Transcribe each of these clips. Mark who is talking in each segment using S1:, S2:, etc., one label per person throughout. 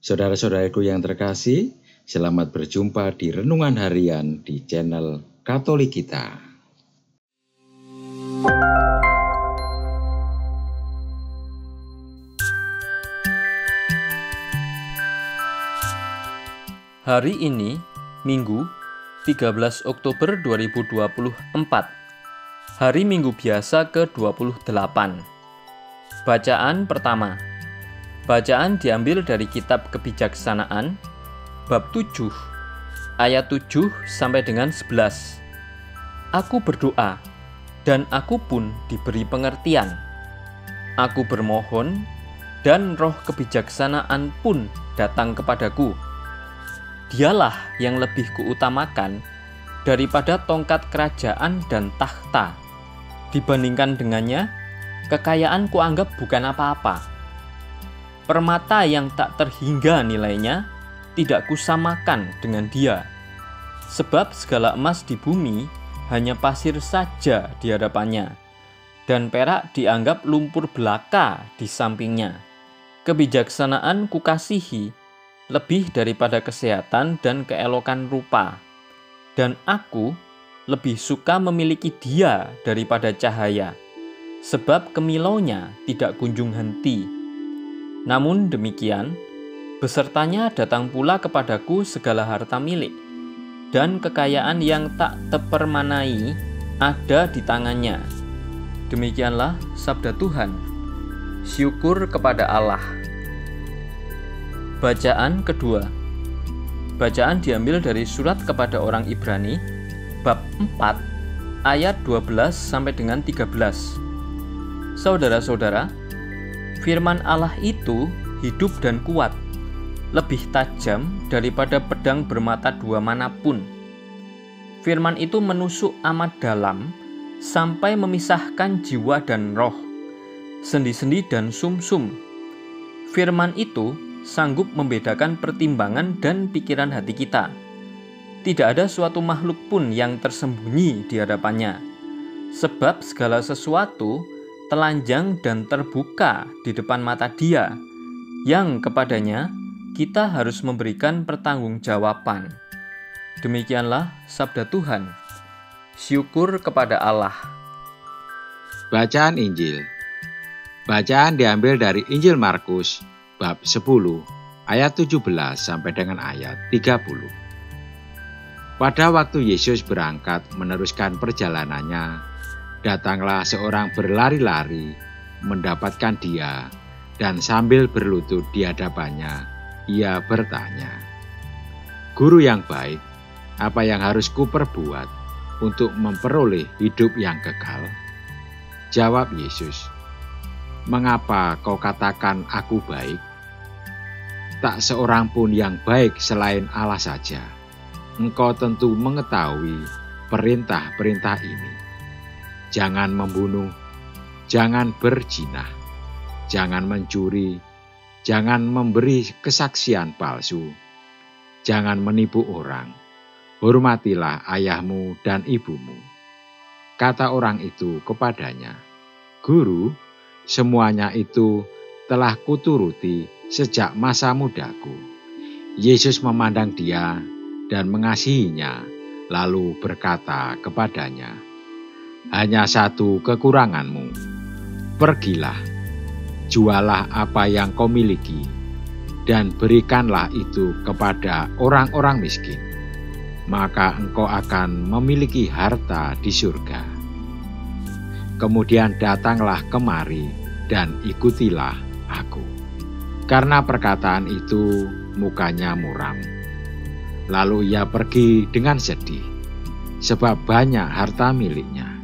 S1: Saudara-saudaraku yang terkasih, selamat berjumpa di Renungan Harian di channel Katolik kita.
S2: Hari ini, Minggu, 13 Oktober 2024. Hari Minggu biasa ke-28. Bacaan pertama. Bacaan diambil dari kitab Kebijaksanaan, bab 7, ayat 7 sampai dengan 11. Aku berdoa, dan aku pun diberi pengertian. Aku bermohon, dan roh kebijaksanaan pun datang kepadaku. Dialah yang lebih kuutamakan daripada tongkat kerajaan dan takhta. Dibandingkan dengannya, kekayaan kuanggap bukan apa-apa. Permata yang tak terhingga nilainya tidak kusamakan dengan dia. Sebab segala emas di bumi hanya pasir saja di hadapannya, dan perak dianggap lumpur belaka di sampingnya. Kebijaksanaan kukasihi lebih daripada kesehatan dan keelokan rupa, dan aku lebih suka memiliki dia daripada cahaya, sebab kemilaunya tidak kunjung henti. Namun demikian, besertanya datang pula kepadaku segala harta milik, dan kekayaan yang tak terpermanai ada di tangannya. Demikianlah sabda Tuhan. Syukur kepada Allah. Bacaan kedua. Bacaan diambil dari surat kepada orang Ibrani, bab 4, ayat 12 sampai dengan 13. Saudara-saudara, firman Allah itu hidup dan kuat, lebih tajam daripada pedang bermata dua manapun. Firman itu menusuk amat dalam, sampai memisahkan jiwa dan roh, sendi-sendi dan sumsum. Firman itu sanggup membedakan pertimbangan dan pikiran hati kita. Tidak ada suatu makhluk pun yang tersembunyi di hadapannya, sebab segala sesuatu telanjang dan terbuka di depan mata Dia, yang kepadanya kita harus memberikan pertanggungjawaban. Demikianlah sabda Tuhan. Syukur kepada Allah.
S1: Bacaan Injil. Bacaan diambil dari Injil Markus, bab 10, ayat 17 sampai dengan ayat 30. Pada waktu Yesus berangkat meneruskan perjalanannya, datanglah seorang berlari-lari mendapatkan dia, dan sambil berlutut di hadapannya, ia bertanya, "Guru yang baik, apa yang harus kuperbuat untuk memperoleh hidup yang kekal?" Jawab Yesus, "Mengapa kau katakan aku baik? Tak seorang pun yang baik selain Allah saja. Engkau tentu mengetahui perintah-perintah ini. Jangan membunuh, jangan berzina, jangan mencuri, jangan memberi kesaksian palsu, jangan menipu orang, hormatilah ayahmu dan ibumu." Kata orang itu kepadanya, "Guru, semuanya itu telah kuturuti sejak masa mudaku." Yesus memandang dia dan mengasihinya, lalu berkata kepadanya, "Hanya satu kekuranganmu. Pergilah, jualah apa yang kau miliki, dan berikanlah itu kepada orang-orang miskin. Maka engkau akan memiliki harta di surga. Kemudian datanglah kemari dan ikutilah aku." Karena perkataan itu, mukanya muram. Lalu ia pergi dengan sedih, sebab banyak harta miliknya.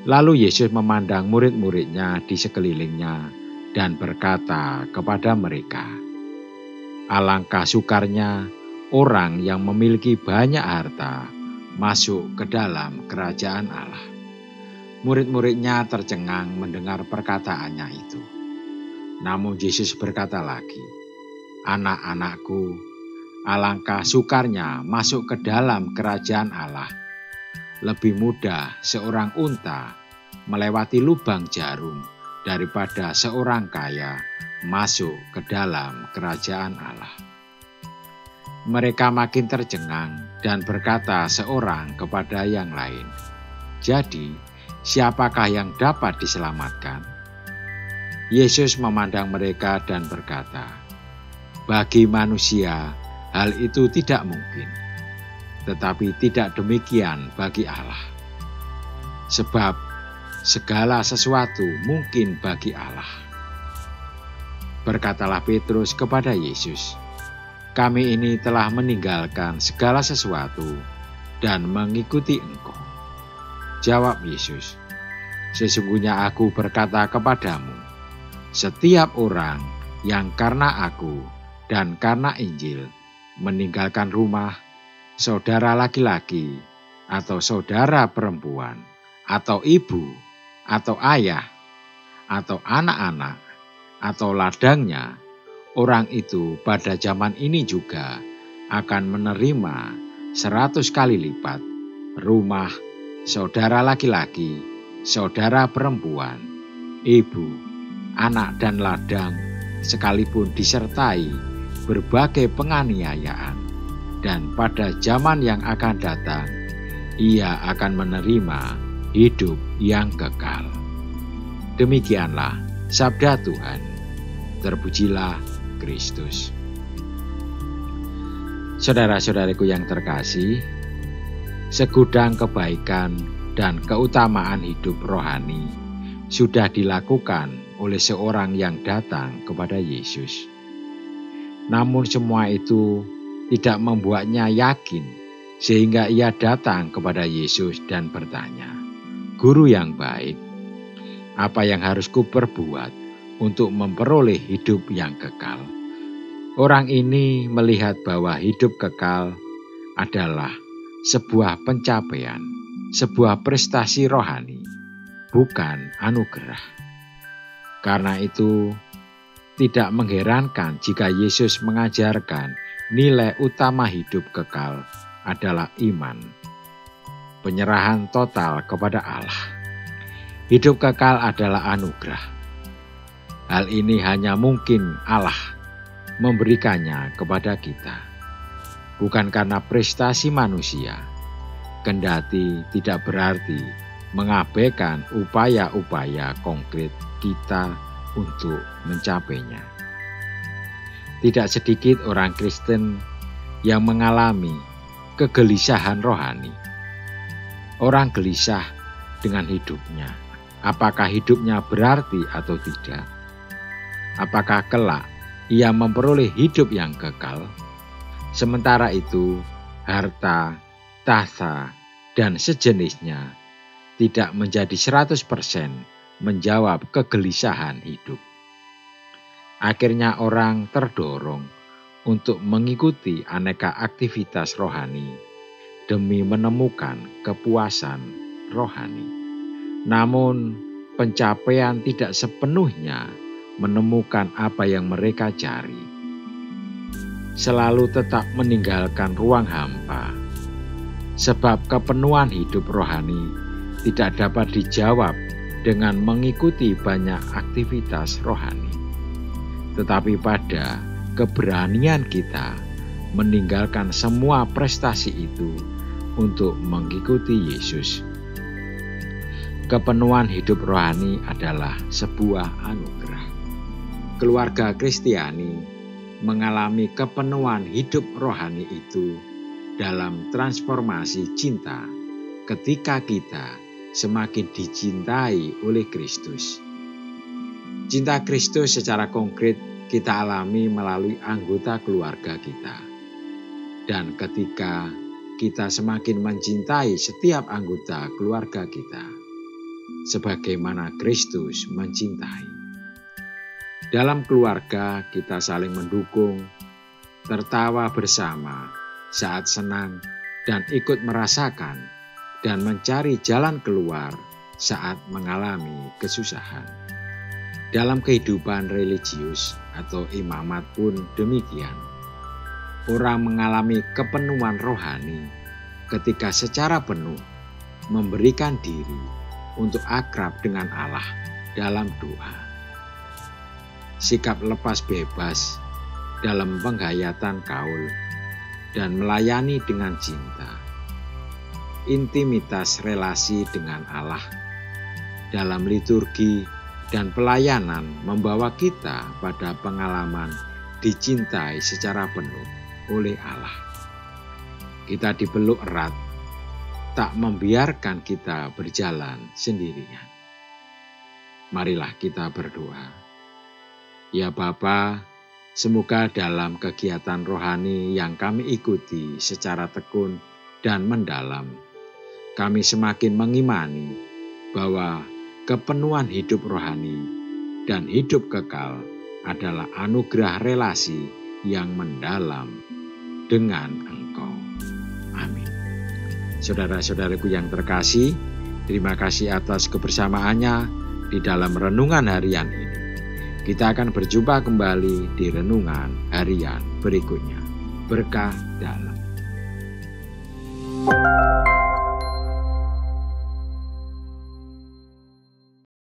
S1: Lalu Yesus memandang murid-muridnya di sekelilingnya dan berkata kepada mereka, "Alangkah sukarnya orang yang memiliki banyak harta masuk ke dalam kerajaan Allah." Murid-muridnya tercengang mendengar perkataannya itu. Namun Yesus berkata lagi, "Anak-anakku, alangkah sukarnya masuk ke dalam kerajaan Allah. Lebih mudah seorang unta melewati lubang jarum daripada seorang kaya
S3: masuk ke dalam kerajaan Allah. Mereka makin tercengang dan berkata seorang kepada yang lain, "Jadi, siapakah yang dapat diselamatkan?" Yesus memandang mereka dan berkata, "Bagi manusia, hal itu tidak mungkin, tetapi tidak demikian bagi Allah. Sebab segala sesuatu mungkin bagi Allah." Berkatalah Petrus kepada Yesus, "Kami ini telah meninggalkan segala sesuatu dan mengikuti Engkau." Jawab Yesus, "Sesungguhnya aku berkata kepadamu, setiap orang yang karena aku dan karena Injil meninggalkan rumah, saudara laki-laki atau saudara perempuan, atau ibu, atau ayah, atau anak-anak, atau ladangnya, orang itu pada zaman ini juga akan menerima 100 kali lipat rumah, saudara laki-laki, saudara perempuan, ibu, anak dan ladang, sekalipun disertai berbagai penganiayaan, dan pada zaman yang akan datang, ia akan menerima hidup yang kekal." Demikianlah sabda Tuhan. Terpujilah Kristus. Saudara-saudariku yang terkasih, segudang kebaikan dan keutamaan hidup rohani sudah dilakukan oleh seorang yang datang kepada Yesus. Namun semua itu tidak membuatnya yakin, sehingga ia datang kepada Yesus dan bertanya, "Guru yang baik, apa yang harus kuperbuat untuk memperoleh hidup yang kekal?" Orang ini melihat bahwa hidup kekal adalah sebuah pencapaian, sebuah prestasi rohani, bukan anugerah. Karena itu, tidak mengherankan jika Yesus mengajarkan nilai utama hidup kekal adalah iman, penyerahan total kepada Allah. Hidup kekal adalah anugerah. Hal ini hanya mungkin Allah memberikannya kepada kita, bukan karena prestasi manusia, kendati tidak berarti mengabaikan upaya-upaya konkret kita untuk mencapainya. Tidak sedikit orang Kristen yang mengalami kegelisahan rohani. Orang gelisah dengan hidupnya. Apakah hidupnya berarti atau tidak? Apakah kelak ia memperoleh hidup yang kekal? Sementara itu, harta, tahta, dan sejenisnya tidak menjadi 100% menjawab kegelisahan hidup. Akhirnya orang terdorong untuk mengikuti aneka aktivitas rohani demi menemukan kepuasan rohani. Namun pencapaian tidak sepenuhnya menemukan apa yang mereka cari. Selalu tetap meninggalkan ruang hampa, sebab kepenuhan hidup rohani tidak dapat dijawab dengan mengikuti banyak aktivitas rohani, tetapi pada keberanian kita meninggalkan semua prestasi itu untuk mengikuti Yesus. Kepenuhan hidup rohani adalah sebuah anugerah. Keluarga Kristiani mengalami kepenuhan hidup rohani itu dalam transformasi cinta ketika kita semakin dicintai oleh Kristus. Cinta Kristus secara konkret kita alami melalui anggota keluarga kita. Dan ketika kita semakin mencintai setiap anggota keluarga kita, sebagaimana Kristus mencintai. Dalam keluarga kita saling mendukung, tertawa bersama saat senang, dan ikut merasakan dan mencari jalan keluar saat mengalami kesusahan. Dalam kehidupan religius atau imamat pun demikian. Orang mengalami kepenuhan rohani ketika secara penuh memberikan diri untuk akrab dengan Allah dalam doa. sikap lepas bebas dalam penghayatan kaul, dan melayani dengan cinta. Intimitas relasi dengan Allah dalam liturgi dan pelayanan membawa kita pada pengalaman dicintai secara penuh oleh Allah. Kita dipeluk erat, tak membiarkan kita berjalan sendirian. Marilah kita berdoa. Ya Bapa, semoga dalam kegiatan rohani yang kami ikuti secara tekun dan mendalam, kami semakin mengimani bahwa kepenuhan hidup rohani dan hidup kekal adalah anugerah relasi yang mendalam dengan Engkau. Amin. Saudara-saudaraku yang terkasih, terima kasih atas kebersamaannya di dalam renungan harian ini. Kita akan berjumpa kembali di renungan harian berikutnya. Berkah dalam.